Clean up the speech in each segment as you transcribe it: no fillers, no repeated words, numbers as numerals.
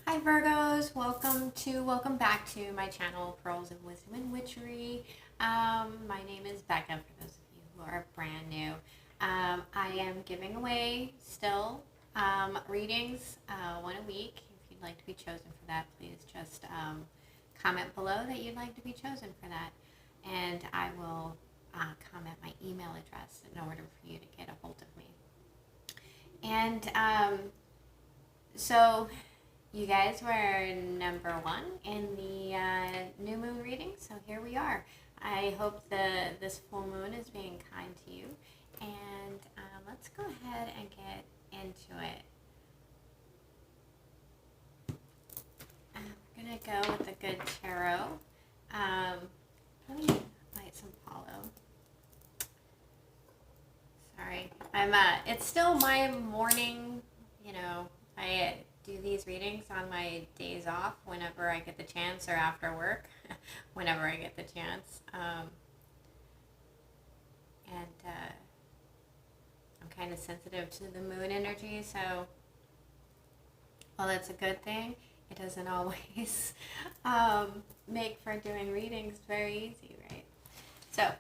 Hi Virgos, welcome back to my channel, Pearls of Wisdom and Witchery. My name is Becca, for those of you who are brand new. I am giving away still readings, one a week. If you'd like to be chosen for that, please just comment below that you'd like to be chosen for that. And I will comment my email address in order for you to get a hold of me. And so you guys were number one in the new moon reading, so here we are. I hope this full moon is being kind to you, and let's go ahead and get into it. We're going to go with a good tarot. Let me light some Palo. Sorry, it's still my morning, I do these readings on my days off whenever I get the chance, or after work whenever I get the chance. I'm kind of sensitive to the moon energy, so while that's a good thing, it doesn't always make for doing readings very easy, right? So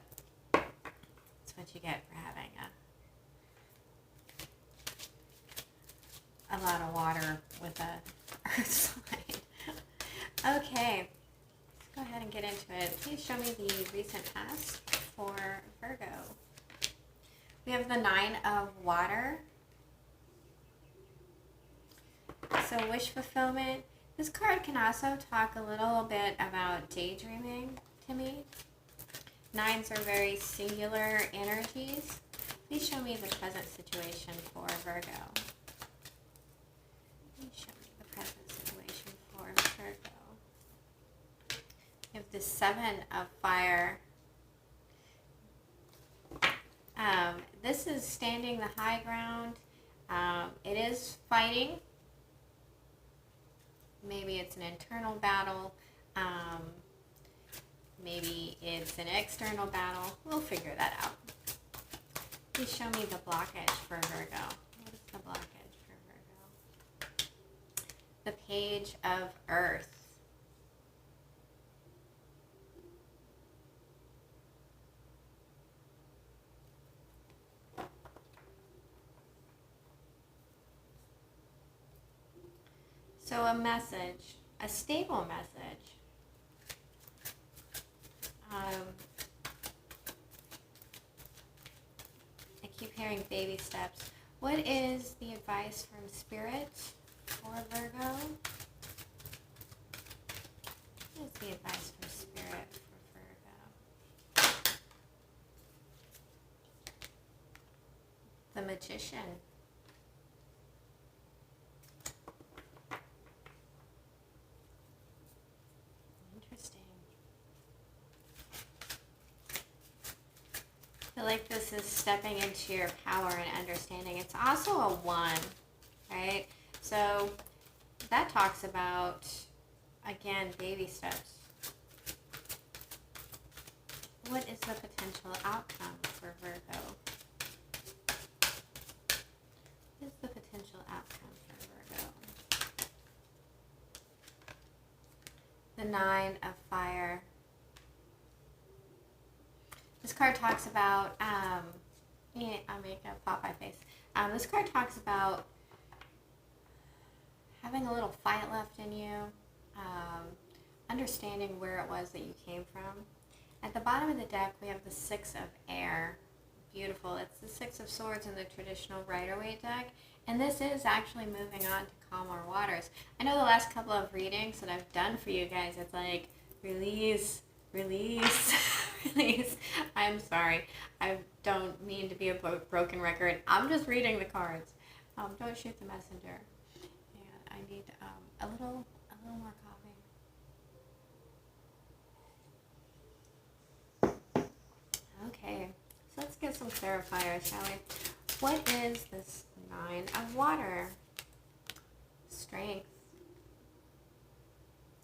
that's what you get for having a lot of water with a earth sign. Okay, let's go ahead and get into it. Please show me the recent past for Virgo. We have the Nine of Water. So wish fulfillment. This card can also talk a little bit about daydreaming to me. Nines are very singular energies. Please show me the present situation for Virgo. Show me the present situation for Virgo. We have the Seven of Fire. This is standing the high ground. It is fighting. Maybe it's an internal battle. Maybe it's an external battle. We'll figure that out. Please show me the blockage for Virgo. What is the blockage? The Page of Earth. So a message, a stable message. I keep hearing baby steps. What is the advice from Spirit for Virgo? What is the advice from Spirit for Virgo? The Magician. Interesting. I feel like this is stepping into your power and understanding. It's also a one, right? So that talks about, again, baby steps. What is the potential outcome for Virgo? What is the potential outcome for Virgo? The Nine of Fire. This card talks about, I'll make a Popeye face. This card talks about having a little fight left in you, understanding where it was that you came from. At the bottom of the deck, we have the Six of Air. Beautiful. It's the Six of Swords in the traditional Rider-Waite deck, and this is actually moving on to calmer waters. I know the last couple of readings that I've done for you guys, it's like, release, release, release. I'm sorry. I don't mean to be a broken record. I'm just reading the cards. Don't shoot the messenger. I need a little more coffee. Okay, so let's get some clarifiers, shall we? What is this Nine of Water? Strength.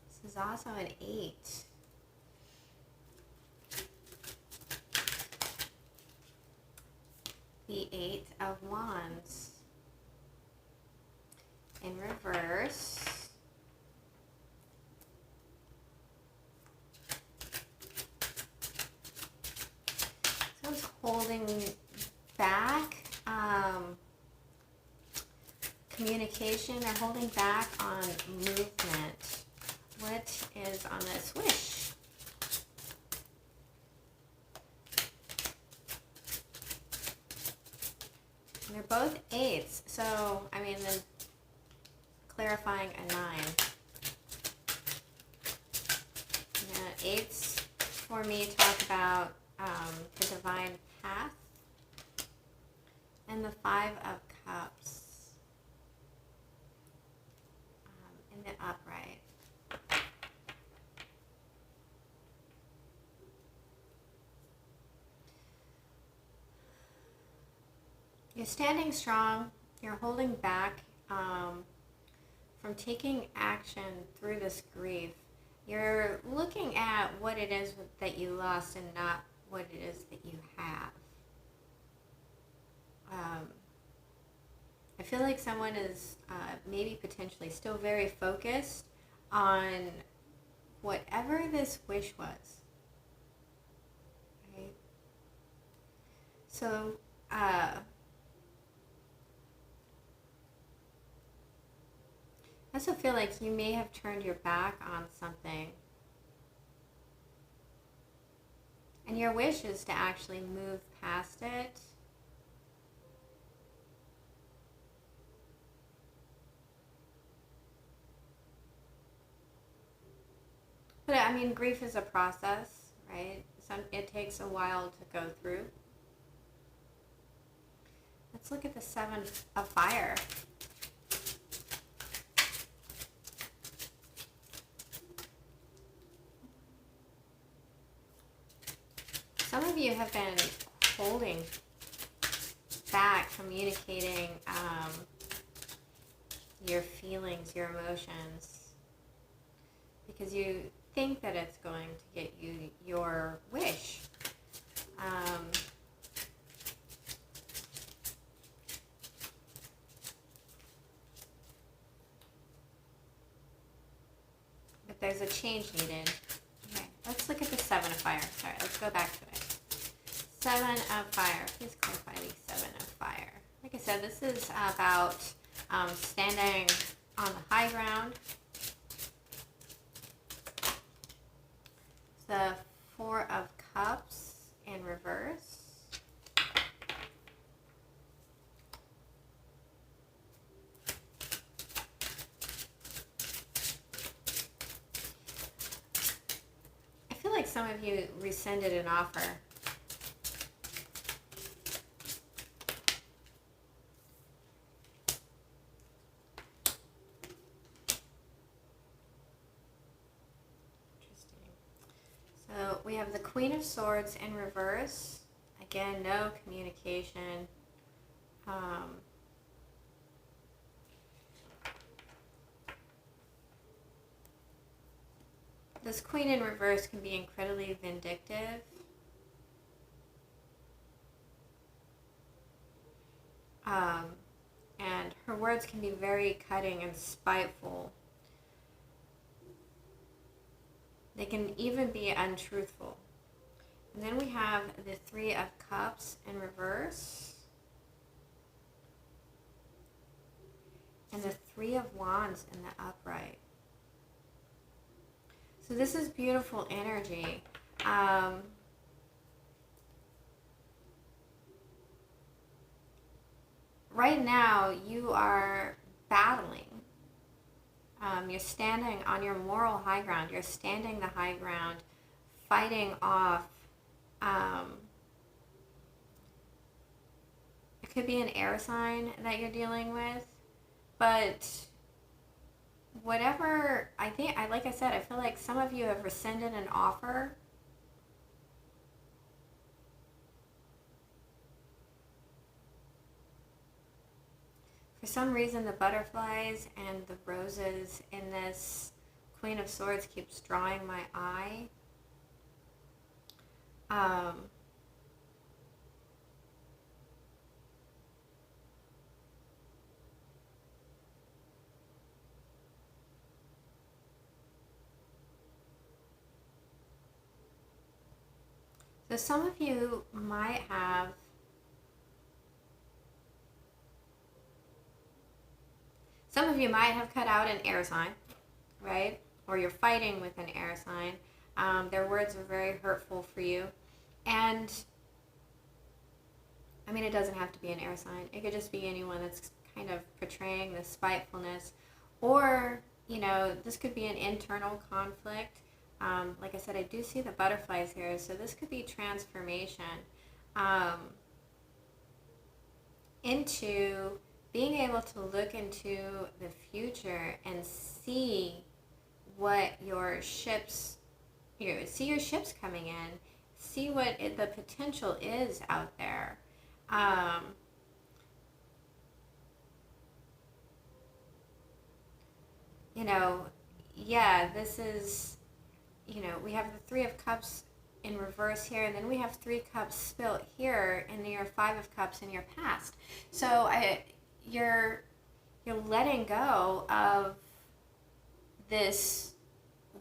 This is also an 8. The Eight of Wands. In reverse, holding back communication or holding back on movement. What is on this wish? And they're both eights, so I mean, then clarifying a 9. Yeah, eights for me talk about the divine path, and the 5 of Cups in the upright. You're standing strong. You're holding back from taking action through this grief. You're looking at what it is that you lost and not what it is that you have. I feel like someone is maybe potentially still very focused on whatever this wish was. Right? So, I also feel like you may have turned your back on something. And your wish is to actually move past it. But I mean, grief is a process, right? It takes a while to go through. Let's look at the 7 of Fire. Some of you have been holding back, communicating your feelings, your emotions, because you think that it's going to get you your wish. But there's a change needed. Okay, let's look at the 7 of Fire. Sorry, let's go back to it. 7 of Fire. Please clarify the 7 of Fire. Like I said, this is about standing on the high ground. The 4 of Cups in reverse. I feel like some of you rescinded an offer. So we have the Queen of Swords in reverse. Again, no communication. This Queen in reverse can be incredibly vindictive. And her words can be very cutting and spiteful. They can even be untruthful. And then we have the 3 of Cups in reverse. And the 3 of Wands in the upright. So this is beautiful energy. Right now, you are battling. You're standing on your moral high ground. You're standing the high ground, fighting off. It could be an air sign that you're dealing with, but whatever, like I said, I feel like some of you have rescinded an offer. For some reason, the butterflies and the roses in this Queen of Swords keeps drawing my eye. So some of you might have cut out an air sign, right? Or you're fighting with an air sign. Their words are very hurtful for you. And, I mean, it doesn't have to be an air sign. It could just be anyone that's kind of portraying this spitefulness. Or, you know, this could be an internal conflict. Like I said, I do see the butterflies here. So this could be transformation into being able to look into the future and see what your ships, see your ships coming in, see what the potential is out there. You know, yeah, this is, you know, we have the Three of Cups in reverse here, and then we have 3 cups spilt here in your 5 of Cups in your past. So you're letting go of this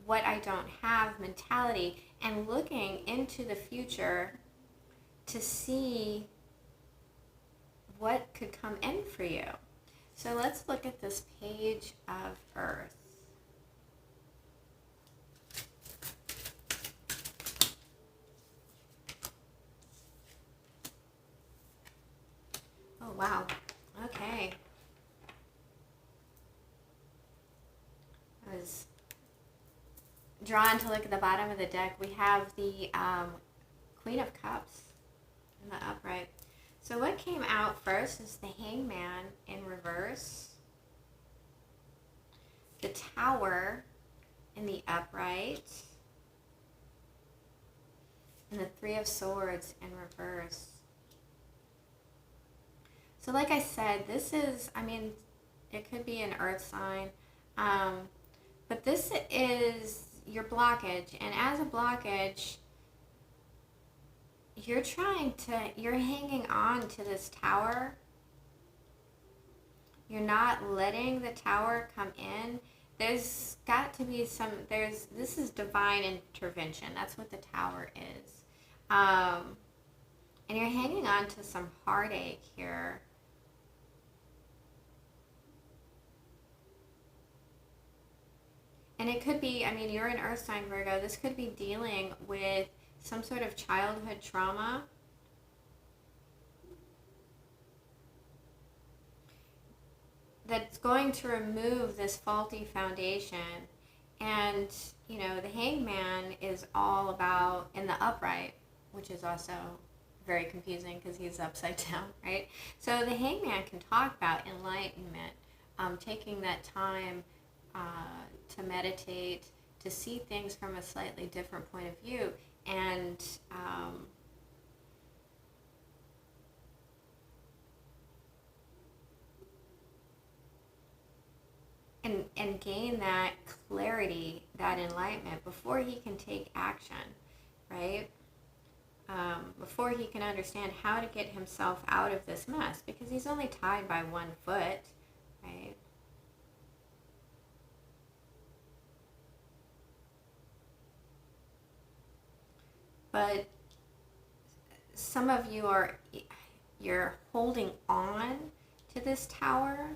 what I don't have mentality and looking into the future to see what could come in for you. So let's look at this Page of Earth. Oh, wow. Okay. I was drawn to look at the bottom of the deck. We have the Queen of Cups in the upright. So what came out first is the Hangman in reverse, the Tower in the upright, and the Three of Swords in reverse. So like I said, this is, I mean, it could be an earth sign, but this is your blockage. And as a blockage, you're hanging on to this tower. You're not letting the tower come in. There's got to be this is divine intervention. That's what the tower is. And you're hanging on to some heartache here. And it could be, I mean, you're an earth sign, Virgo. This could be dealing with some sort of childhood trauma. That's going to remove this faulty foundation. And, you know, the Hangman is all about in the upright, which is also very confusing because he's upside down, right? So the Hangman can talk about enlightenment, taking that time to meditate, to see things from a slightly different point of view, and gain that clarity, that enlightenment before he can take action, right? Before he can understand how to get himself out of this mess, because he's only tied by one foot, right? But some of you you're holding on to this tower,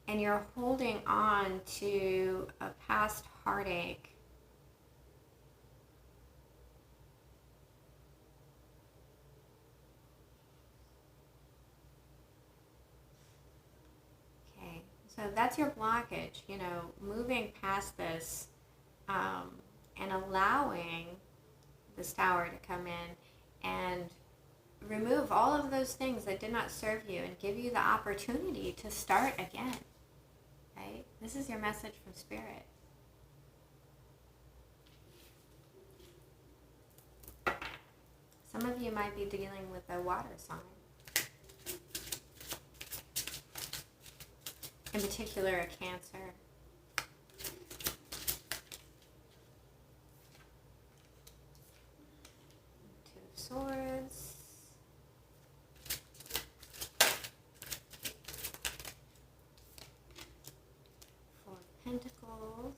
and you're holding on to a past heartache. Okay, so that's your blockage, you know, moving past this, and allowing this tower to come in and remove all of those things that did not serve you and give you the opportunity to start again, right? This is your message from Spirit. Some of you might be dealing with a water sign, in particular a Cancer. Swords, 4 of Pentacles,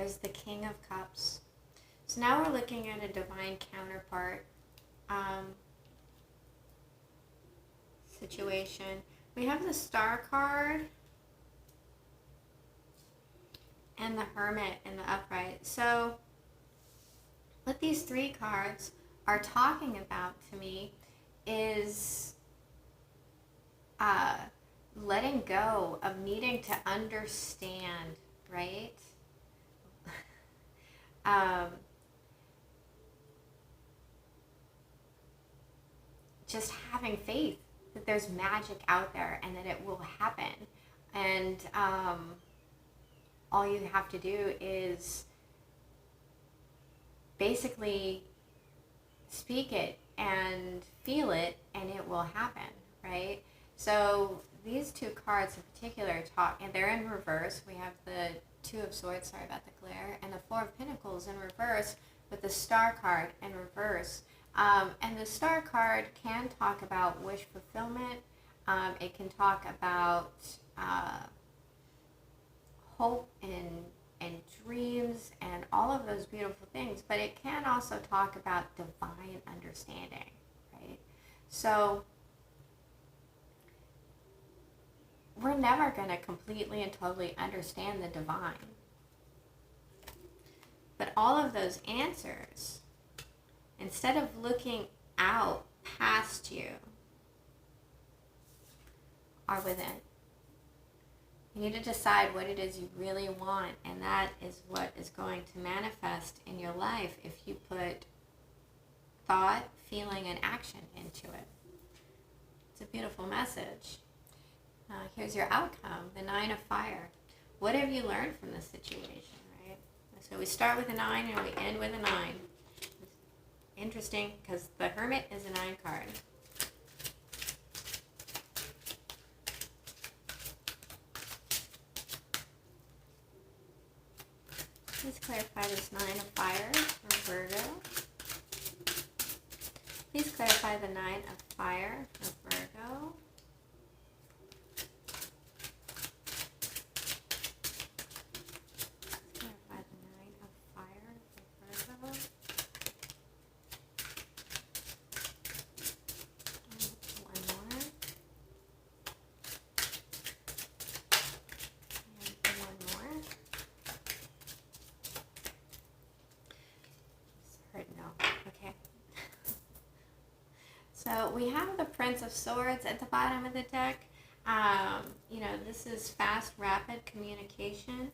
there's the King of Cups. So now we're looking at a divine counterpart situation. We have the Star card and the Hermit in the upright. So what these three cards are talking about to me is letting go of needing to understand, right? Just having faith that there's magic out there and that it will happen. And all you have to do is basically speak it and feel it, and it will happen, right? So these two cards in particular talk, and they're in reverse. We have the Two of Swords, sorry about the glare, and the Four of Pentacles in reverse, with the Star card in reverse. And the Star card can talk about wish fulfillment. It can talk about hope and dreams and all of those beautiful things, but it can also talk about divine understanding, right? So we're never going to completely and totally understand the divine. But all of those answers, instead of looking out past you, are within. You need to decide what it is you really want, and that is what is going to manifest in your life if you put thought, feeling, and action into it. It's a beautiful message. Here's your outcome, the Nine of Fire. What have you learned from this situation, right? So we start with a 9 and we end with a 9. Interesting, because the Hermit is a 9 card. Please clarify this 9 of Fire for Virgo. Please clarify the 9 of Fire for Virgo. So we have the Prince of Swords at the bottom of the deck. This is fast, rapid communication.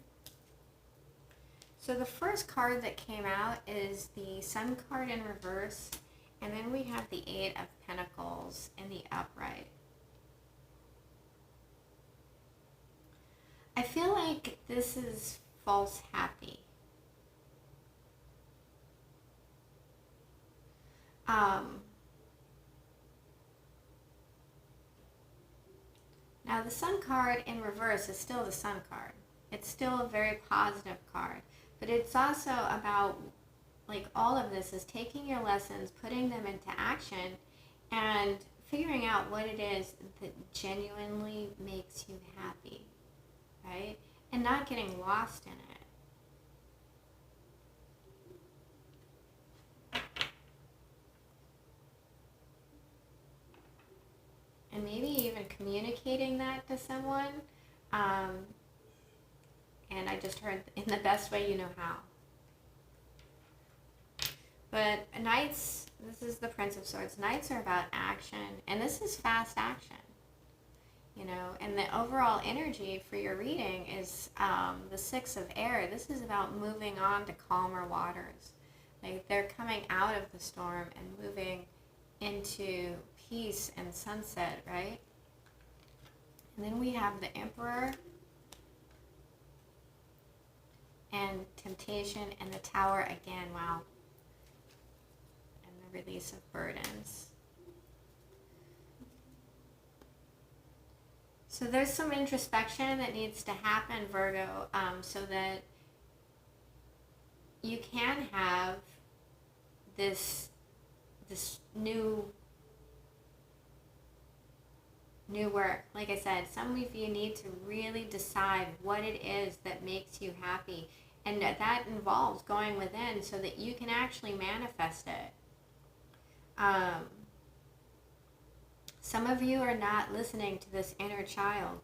So the first card that came out is the Sun card in reverse, and then we have the Eight of Pentacles in the upright. I feel like this is false happy. Now the Sun card in reverse is still the Sun card. It's still a very positive card. But it's also about, like, all of this is taking your lessons, putting them into action, and figuring out what it is that genuinely makes you happy, right? And not getting lost in it. And maybe even communicating that to someone. And I just heard in the best way you know how. But Knights, this is the Prince of Swords. Knights are about action, and this is fast action. And the overall energy for your reading is the Six of Air. This is about moving on to calmer waters. Like, they're coming out of the storm and moving into peace and sunset, right? And then we have the Emperor and Temptation and the Tower again. Wow. And the release of burdens. So there's some introspection that needs to happen, Virgo, so that you can have this new work. Like I said, some of you need to really decide what it is that makes you happy And that involves going within so that you can actually manifest it. Some of you are not listening to this inner child.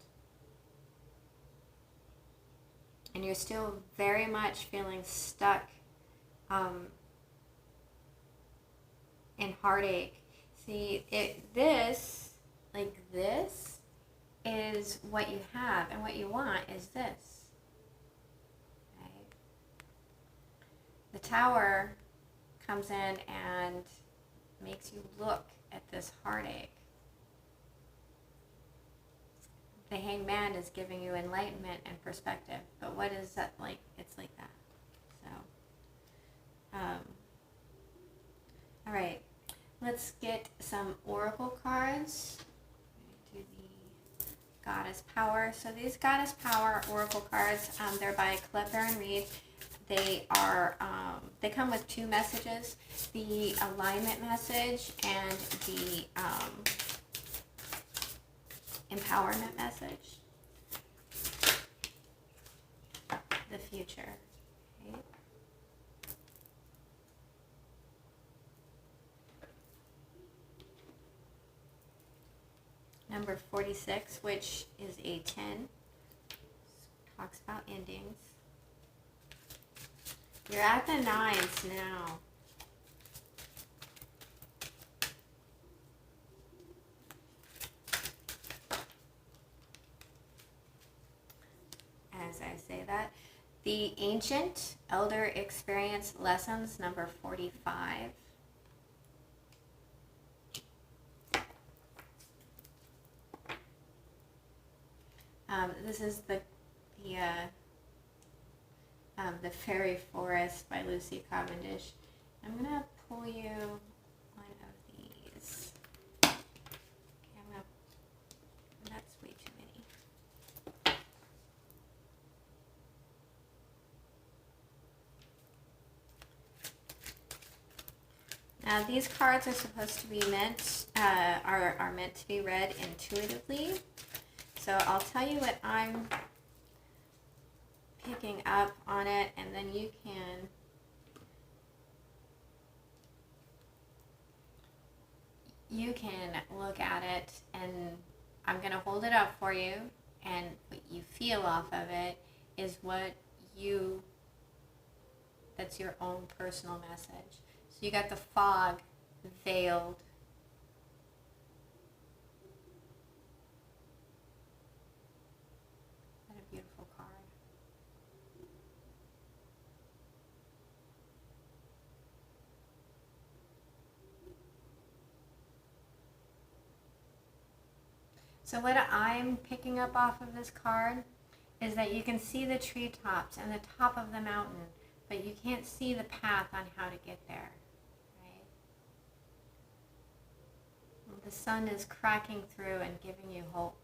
And you're still very much feeling stuck in heartache. See, this is what you have, and what you want is this. Okay? The Tower comes in and makes you look at this heartache. The Hangman is giving you enlightenment and perspective. But what is that like? It's like that. So, all right. Let's get some oracle cards. Do the Goddess Power. So these Goddess Power oracle cards, they're by Colette Baron Reed. They are, they come with two messages: the alignment message and the empowerment message. The future. Okay. Number 46, which is a 10, talks about endings. You're at the 9s now. As I say that, the Ancient Elder Experience Lessons, number 45. This is the Fairy Forest by Lucy Cavendish. I'm gonna pull you one of these. Okay, that's way too many. Now these cards are supposed to be are meant to be read intuitively. So I'll tell you what I'm picking up on it, and then you can look at it, and I'm going to hold it up for you, and what you feel off of it is that's your own personal message. So you got the fog veiled. What a beautiful card. So what I'm picking up off of this card is that you can see the treetops and the top of the mountain, but you can't see the path on how to get there. Right? The sun is cracking through and giving you hope.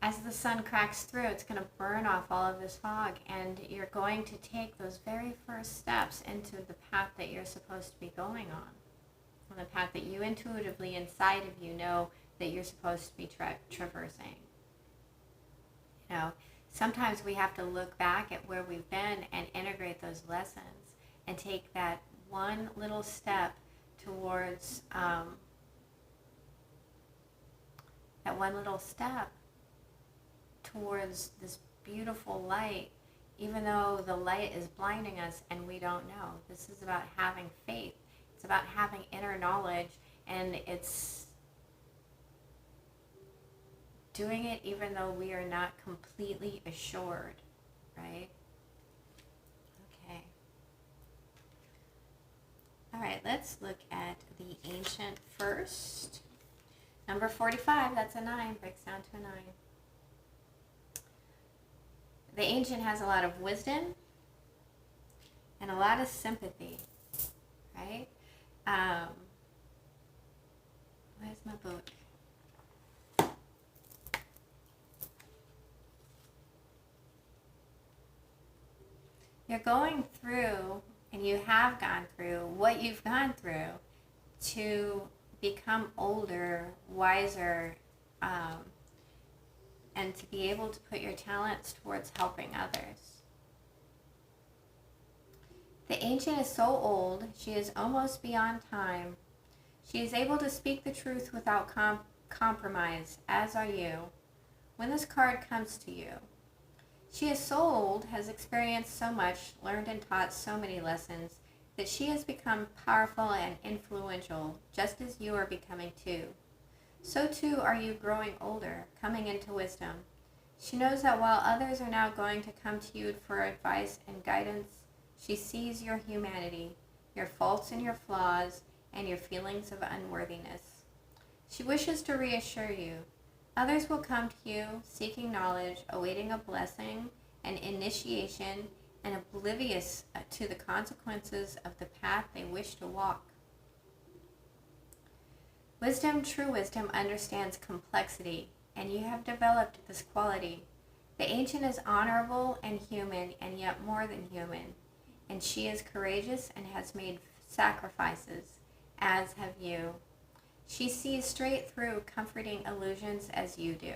As the sun cracks through, it's going to burn off all of this fog, and you're going to take those very first steps into the path that you're supposed to be going on the path that you intuitively inside of you know that you're supposed to be traversing. You know, sometimes we have to look back at where we've been and integrate those lessons and take that one little step towards towards this beautiful light, even though the light is blinding us and we don't know. This is about having faith. It's about having inner knowledge, and it's doing it even though we are not completely assured, right? Okay. All right, let's look at the Ancient first. Number 45, that's a 9, breaks down to a 9. The Ancient has a lot of wisdom and a lot of sympathy, right? Where's my book? You're going through, and you have gone through what you've gone through to become older, wiser, and to be able to put your talents towards helping others. The ancient is so old, she is almost beyond time. She is able to speak the truth without compromise, as are you. When this card comes to you, she is so old, has experienced so much, learned and taught so many lessons, that she has become powerful and influential, just as you are becoming too. So too are you growing older, coming into wisdom. She knows that while others are now going to come to you for advice and guidance, she sees your humanity, your faults and your flaws, and your feelings of unworthiness. She wishes to reassure you. Others will come to you, seeking knowledge, awaiting a blessing, an initiation, and oblivious to the consequences of the path they wish to walk. Wisdom, true wisdom, understands complexity, and you have developed this quality. The ancient is honorable and human, and yet more than human, and she is courageous and has made sacrifices, as have you. She sees straight through comforting illusions as you do.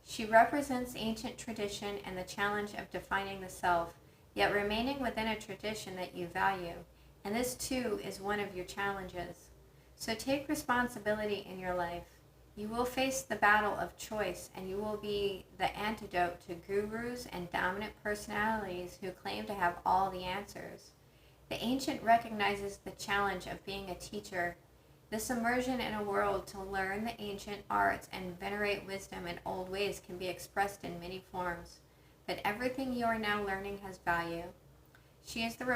She represents ancient tradition and the challenge of defining the self, yet remaining within a tradition that you value, and this too is one of your challenges. So take responsibility in your life. You will face the battle of choice, and you will be the antidote to gurus and dominant personalities who claim to have all the answers. The ancient recognizes the challenge of being a teacher. This immersion in a world to learn the ancient arts and venerate wisdom in old ways can be expressed in many forms, but everything you are now learning has value. She is the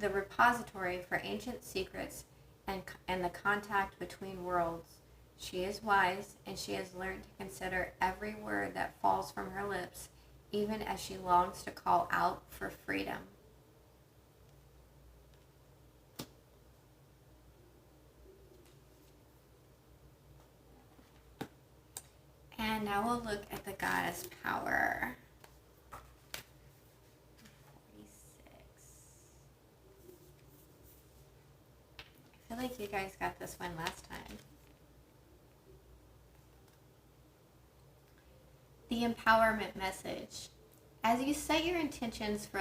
repository for ancient secrets and the contact between worlds. She is wise, and she has learned to consider every word that falls from her lips, even as she longs to call out for freedom. And now we'll look at the goddess power. 46. I feel like you guys got this one last time. The empowerment message. As you set your intentions for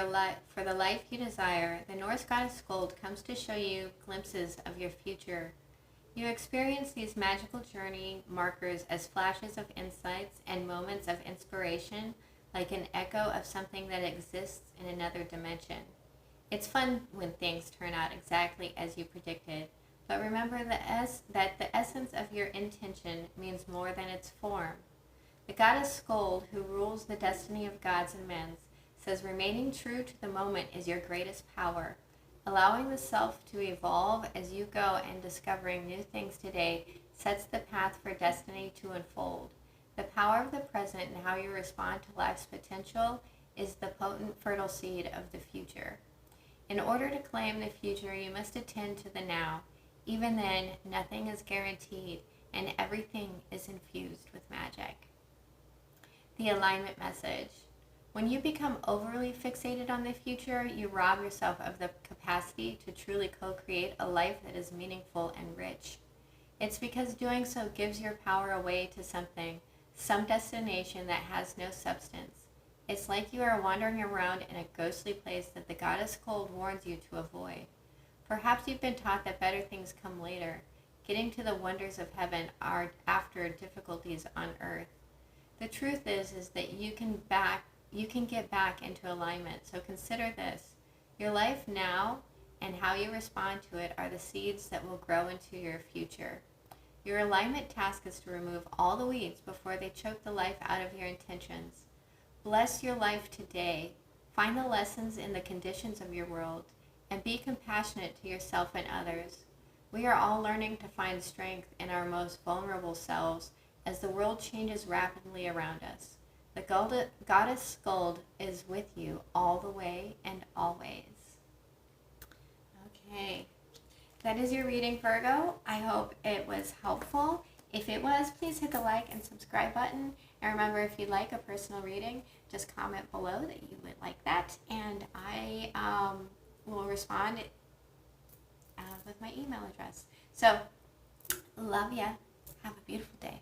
the life you desire, the Norse goddess Skuld comes to show you glimpses of your future. You experience these magical journey markers as flashes of insights and moments of inspiration, like an echo of something that exists in another dimension. It's fun when things turn out exactly as you predicted, but remember that the essence of your intention means more than its form. The goddess Skuld, who rules the destiny of gods and men, says remaining true to the moment is your greatest power. Allowing the self to evolve as you go and discovering new things today sets the path for destiny to unfold. The power of the present and how you respond to life's potential is the potent fertile seed of the future. In order to claim the future, you must attend to the now. Even then, nothing is guaranteed, and everything is infused with magic. The alignment message. When you become overly fixated on the future, you rob yourself of the capacity to truly co-create a life that is meaningful and rich. It's because doing so gives your power away to something, some destination that has no substance. It's like you are wandering around in a ghostly place that the goddess Skuld warns you to avoid. Perhaps you've been taught that better things come later. Getting to the wonders of heaven are after difficulties on earth. The truth is that you can get back into alignment. So consider this. Your life now and how you respond to it are the seeds that will grow into your future. Your alignment task is to remove all the weeds before they choke the life out of your intentions. Bless your life today. Find the lessons in the conditions of your world and be compassionate to yourself and others. We are all learning to find strength in our most vulnerable selves as the world changes rapidly around us. The goddess Skuld is with you all the way and always. Okay, that is your reading, Virgo. I hope it was helpful. If it was, please hit the like and subscribe button. And remember, if you'd like a personal reading, just comment below that you would like that, and I will respond with my email address. So, love ya. Have a beautiful day.